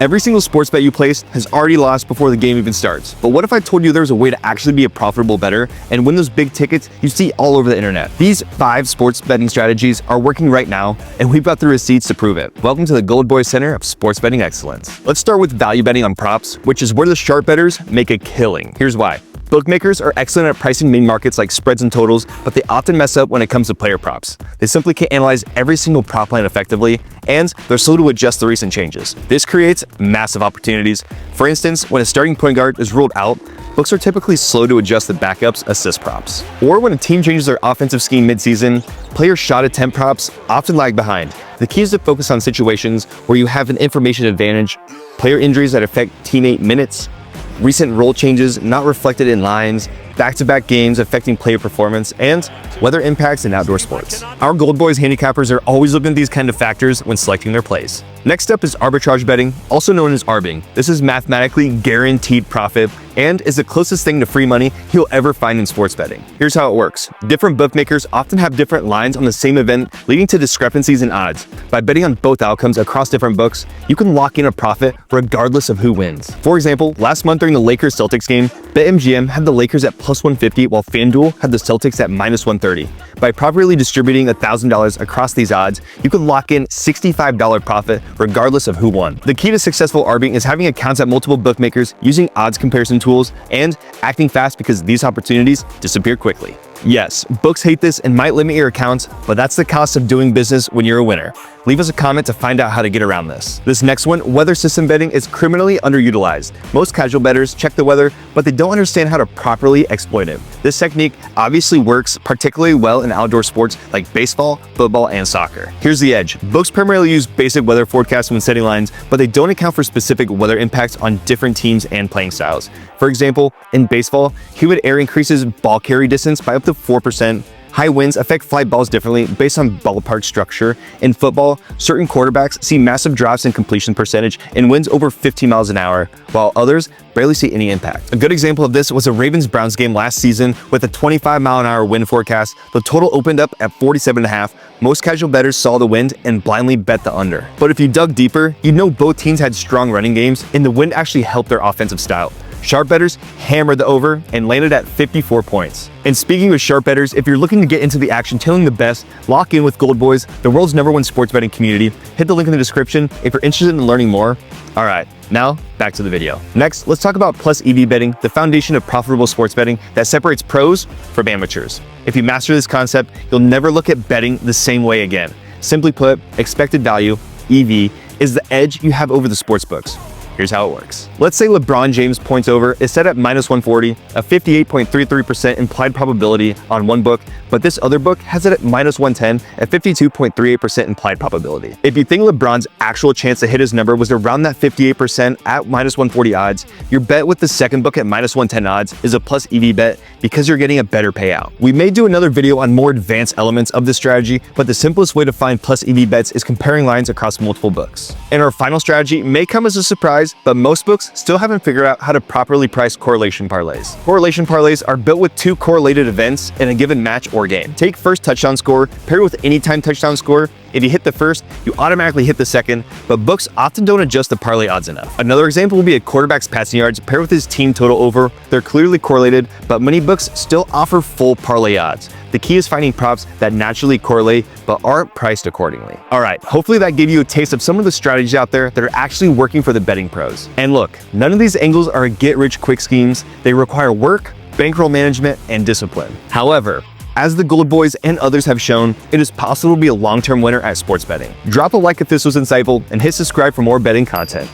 Every single sports bet you place has already lost before the game even starts. But what if I told you there was a way to actually be a profitable bettor and win those big tickets you see all over the internet? These 5 sports betting strategies are working right now, and we've got the receipts to prove it. Welcome to the Gold Boy Center of Sports Betting Excellence. Let's start with value betting on props, which is where the sharp bettors make a killing. Here's why. Bookmakers are excellent at pricing main markets like spreads and totals, but they often mess up when it comes to player props. They simply can't analyze every single prop line effectively, and they're slow to adjust the recent changes. This creates massive opportunities. For instance, when a starting point guard is ruled out, books are typically slow to adjust the backup's assist props. Or when a team changes their offensive scheme midseason, player shot attempt props often lag behind. The key is to focus on situations where you have an information advantage, player injuries that affect teammate minutes, recent role changes not reflected in lines, back-to-back games affecting player performance, and weather impacts in outdoor sports. Our Gold Boys handicappers are always looking at these kind of factors when selecting their plays. Next up is arbitrage betting, also known as arbing. This is mathematically guaranteed profit and is the closest thing to free money you'll ever find in sports betting. Here's how it works. Different bookmakers often have different lines on the same event, leading to discrepancies in odds. By betting on both outcomes across different books, you can lock in a profit regardless of who wins. For example, last month during the Lakers-Celtics game, BetMGM had the Lakers at plus 150 while FanDuel had the Celtics at minus 130. By properly distributing $1,000 across these odds, you can lock in $65 profit regardless of who won. The key to successful arbing is having accounts at multiple bookmakers, using odds comparison tools, and acting fast because these opportunities disappear quickly. Yes, books hate this and might limit your accounts, but that's the cost of doing business when you're a winner. Leave us a comment to find out how to get around this. This next one, weather system betting, is criminally underutilized. Most casual bettors check the weather, but they don't understand how to properly exploit it. This technique obviously works particularly well in outdoor sports like baseball, football, and soccer. Here's the edge. Books primarily use basic weather forecasts when setting lines, but they don't account for specific weather impacts on different teams and playing styles. For example, in baseball, humid air increases ball carry distance by up to 4%. High winds affect fly balls differently based on ballpark structure. In football, certain quarterbacks see massive drops in completion percentage and winds over 50 miles an hour, while others barely see any impact. A good example of this was a Ravens-Browns game last season with a 25-mile-an-hour wind forecast. The total opened up at 47.5. Most casual bettors saw the wind and blindly bet the under. But if you dug deeper, you'd know both teams had strong running games, and the wind actually helped their offensive style. Sharp bettors hammered the over and landed at 54 points. And speaking of sharp bettors, if you're looking to get into the action, tailing the best, lock in with Gold Boys, the world's #1 sports betting community. Hit the link in the description if you're interested in learning more. All right, now back to the video. Next, let's talk about plus EV betting, the foundation of profitable sports betting that separates pros from amateurs. If you master this concept, you'll never look at betting the same way again. Simply put, expected value, EV, is the edge you have over the sports books. Here's how it works. Let's say LeBron James points over is set at minus 140, a 58.33% implied probability on one book, but this other book has it at minus 110, a 52.38% implied probability. If you think LeBron's actual chance to hit his number was around that 58% at minus 140 odds, your bet with the second book at minus 110 odds is a plus EV bet because you're getting a better payout. We may do another video on more advanced elements of this strategy, but the simplest way to find plus EV bets is comparing lines across multiple books. And our final strategy may come as a surprise, but most books still haven't figured out how to properly price correlation parlays. Correlation parlays are built with 2 correlated events in a given match or game. Take first touchdown score, pair it with anytime touchdown score. If you hit the first, you automatically hit the second, but books often don't adjust the parlay odds enough. Another example will be a quarterback's passing yards paired with his team total over. They're clearly correlated, but many books still offer full parlay odds. The key is finding props that naturally correlate but aren't priced accordingly. All right, hopefully that gave you a taste of some of the strategies out there that are actually working for the betting pros. And look, none of these angles are get-rich-quick schemes. They require work, bankroll management, and discipline. However, as the Gold Boys and others have shown, it is possible to be a long-term winner at sports betting. Drop a like if this was insightful and hit subscribe for more betting content.